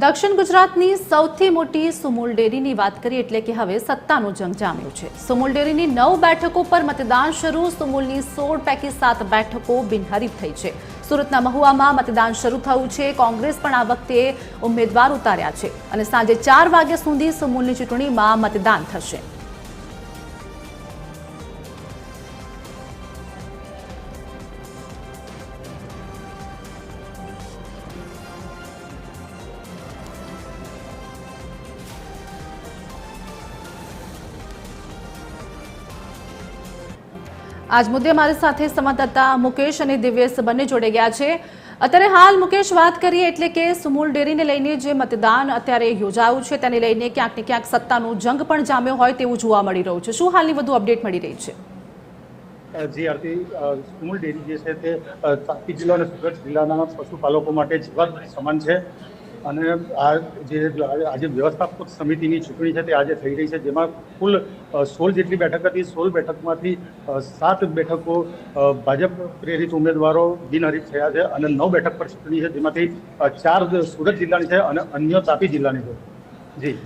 દક્ષિણ ગુજરાતની સૌથી મોટી સુમુલ ડેરીની વાત કરીએ એટલે કે હવે સત્તાનો જંગ જામ્યો છે। સુમુલ ડેરીની 9 બેઠકો પર મતદાન શરૂ। સુમુલની 16 પૈકી 7 બેઠકો બિનહરીફ થઈ છે। સુરતના મહુવામાં મતદાન શરૂ થયું છે। કોંગ્રેસ પણ આ વખતે ઉમેદવાર ઉતાર્યા છે અને સાંજે 4 વાગ્યા સુધી સુમુલની ચૂંટણીમાં મતદાન થશે। आज मुद्दे हमारे साथ संवाददाता मुकेश और दिव्येश बने जोड़े गया है। अत्यारे हाल मुकेश बात करिए एटले के सुमूल डेरी ने लईने जे मतदान अत्यारे योजायुं छे तेने लईने क्यांक ने क्यांक सत्तानो जंग पण जाम्यो होय तेवुं जोवा मळी रह्युं छे। शुं हालनी वधु अपडेट मळी रही छे? जी आरती, सुमूल डेरी जे छे ते तापी जिल्ला અને સુરત જિલ્લાના પશુપાલકો માટે જીવન સમાન છે અને આ જે આજે વ્યવસ્થાપક સમિતિની ચૂંટણી છે તે આજે થઈ રહી છે, જેમાં કુલ 16 જેટલી બેઠક હતી। 16 બેઠકમાંથી 7 બેઠકો ભાજપ પ્રેરિત ઉમેદવારો બિનહરીફ થયા છે અને 9 બેઠક પર ચૂંટણી છે, જેમાંથી 4 સુરત જિલ્લાની છે અને અન્ય તાપી જિલ્લાની છે। જી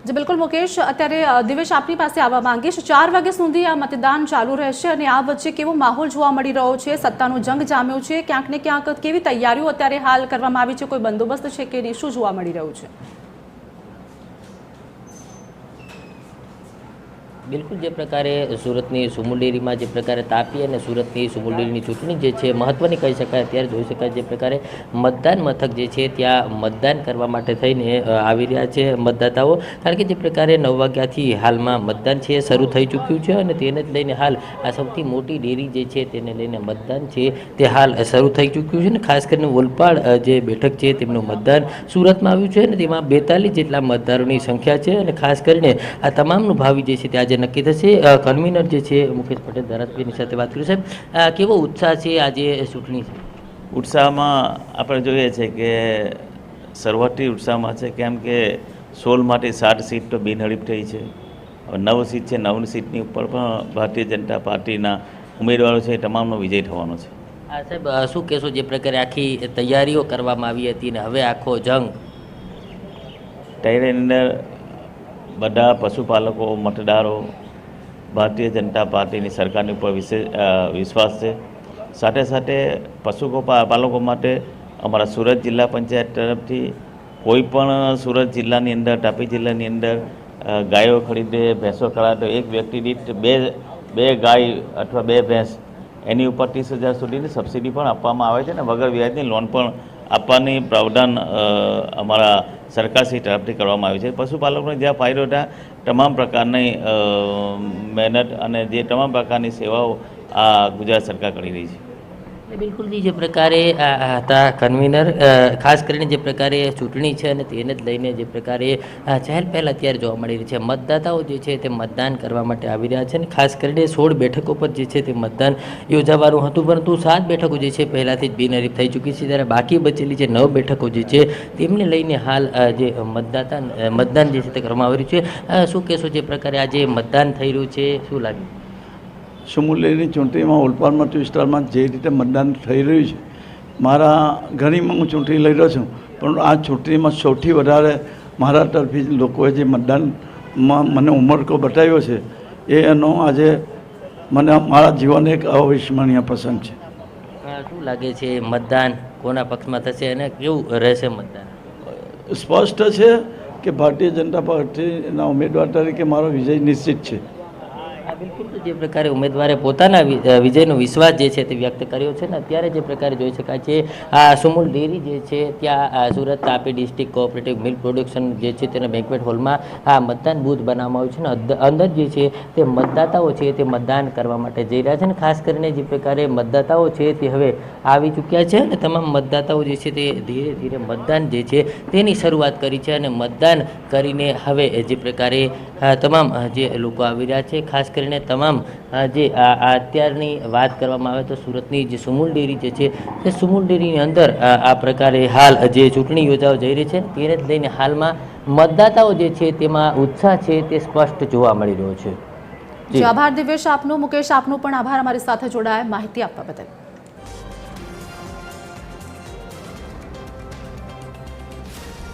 जी बिल्कुल मुकेश, अत्यारे दिवेश आपनी पासे आवा मांगीश। 4 वाग्या सुधी आ मतदान चालू रहेशे अने आ वच्चे केवो माहोल जोवा मळी रह्यो छे? सत्तानो जंग जाम्यो छे, क्यांक ने क्यांक केवी तैयारीओ अत्यारे हाल करवामां आवी छे? कोई बंदोबस्त छे के शुं जोवा मळी रह्युं छे? बिल्कुल जे प्रकारे सूरतनी सुमूल डेरीमां जे प्रकारे तापी अने सूरतनी सुमूल डेरीनी चूंटणी जे छे महत्वनी कही शकाय। त्यारे जोई शकाय जे प्रकारे मतदान मथक जे छे त्यां मतदान करवा माटे थईने आवी रह्या छे मतदाताओ, कारण के जे प्रकारे 9 वाग्याथी हालमां मतदान छे शरू थई चूक्युं छे अने तेने ज लईने हाल आ सौथी मोटी डेरी जे छे तेने लईने मतदान छे ते हाल शरू थई चूक्युं छे। खास करीने वोलपाड जे बेठक छे तेमनुं मतदान सूरतमां आव्युं छे अने तेमां 42 जेटला मतदारोनी संख्या छे अने खास करीने आ तमामनुं भावी जे छे ते नक्की थशे। कन्वीनर जे छे मुकेश पटेल धारासभ्यनी साथे बात करी। साहेब, केवो उत्साह छे આજે ચૂંટણી છે? उत्साहमां આપણે જોઈએ છે કે શરૂઆતી ઉત્સાહમાં છે, કેમ કે 16 માંથી 7 સીટ તો બિનહરીફ થઈ છે। 9 સીટ છે, 9 સીટની ઉપર પણ ભારતીય જનતા પાર્ટીના ઉમેદવારો છે તમામનો વિજય થવાનો છે। હા સાહેબ, શું કહેશો જે પ્રકારે આખી તૈયારીઓ કરવામાં આવી હતી ને હવે આખો જંગ? તૈયારીની અંદર બધા પશુપાલકો, મતદારો ભારતીય જનતા પાર્ટીની સરકારની ઉપર વિશ્વાસ છે। સાથે સાથે પશુપાલકો માટે અમારા સુરત જિલ્લા પંચાયત તરફથી કોઈ પણ સુરત જિલ્લાની અંદર, તાપી જિલ્લાની અંદર ગાયો ખરીદે, ભેંસો ખરીદે, એક વ્યક્તિ દીઠ બે ગાય અથવા 2 ભેંસ એની ઉપર 30,000 સુધીની સબસિડી પણ આપવામાં આવે છે અને વગર વ્યાજની લોન પણ આપવાની પ્રાવધાન અમારા સરકારશ્રી તરફથી કરવામાં આવ્યું છે। પશુપાલકોને જ્યાં ફાયદો થાય તમામ પ્રકારની મહેનત અને જે તમામ પ્રકારની સેવાઓ આ ગુજરાત સરકાર કરી રહી છે। બિલકુલ જે પ્રકારે હતા કન્વીનર, ખાસ કરીને જે પ્રકારે ચૂંટણી છે અને તેને જ લઈને જે પ્રકારે ચહેલ પહેલ અત્યારે જોવા મળી રહી છે। મતદાતાઓ જે છે તે મતદાન કરવા માટે આવી રહ્યા છે અને ખાસ કરીને 16 બેઠકો પર જે છે તે મતદાન યોજાવાનું હતું, પરંતુ 7 બેઠકો જે છે પહેલાંથી જ બિનહરીફ થઈ ચૂકી છે, ત્યારે બાકી બચેલી જે 9 બેઠકો જે છે તેમને લઈને હાલ જે મતદાન જે છે તે કરવામાં આવી રહ્યું છે। શું કહેશો જે પ્રકારે આજે મતદાન થઈ રહ્યું છે, શું લાગ્યું? સુમૂલ ડેરીની ચૂંટણીમાં ઓલપાડ મત વિસ્તારમાં જે રીતે મતદાન થઈ રહ્યું છે, મારા ઘણીમાં હું ચૂંટણી લઈ રહ્યો છું, પણ આ ચૂંટણીમાં સૌથી વધારે મારા તરફી લોકોએ જે મતદાનમાં મને ઉમળકો બતાવ્યો છે એનો આજે મને મારા જીવન એક અવિસ્મરણીય પ્રસંગ છે। શું લાગે છે મતદાન કોના પક્ષમાં થશે અને કેવું રહેશે મતદાન? સ્પષ્ટ છે કે ભારતીય જનતા પાર્ટીના ઉમેદવાર તરીકે મારો વિજય નિશ્ચિત છે। બિલકુલ, જે પ્રકારે ઉમેદવારે પોતાના વિજયનો વિશ્વાસ જે છે તે વ્યક્ત કર્યો છે ને અત્યારે જે પ્રકારે જોઈ શકાય છે આ સુમૂલ ડેરી જે છે ત્યાં Surat Tapi district cooperative milk production જે છે તેના બેન્ક્વેટ હોલમાં આ મતદાન બૂથ બનાવવામાં આવ્યું છે ને અંદર જે છે તે મતદાતાઓ છે તે મતદાન કરવા માટે જઈ રહ્યા છે ને ખાસ કરીને જે પ્રકારે મતદાતાઓ છે તે હવે આવી ચૂક્યા છે અને તમામ મતદાતાઓ જે છે તે ધીરે ધીરે મતદાન જે છે તેની શરૂઆત કરી છે અને મતદાન કરીને હવે જે પ્રકારે તમામ જે લોકો આવી રહ્યા છે, ખાસ કરીને તમામ જે અત્યારની વાત કરવામાં આવે તો સુરતની જે સુમૂલ ડેરી જે છે તે સુમૂલ ડેરીની અંદર આ પ્રકારે હાલ જે ચૂંટણી યોજાવા જઈ રહી છે તેને જ લઈને હાલમાં મતદાતાઓ જે છે તેમાં ઉત્સાહ છે તે સ્પષ્ટ જોવા મળી રહ્યો છે। આભાર દિવેશ આપનો। મુકેશ આપનો પણ આભાર અમારી સાથે જોડાયા માહિતી આપવા બદલ।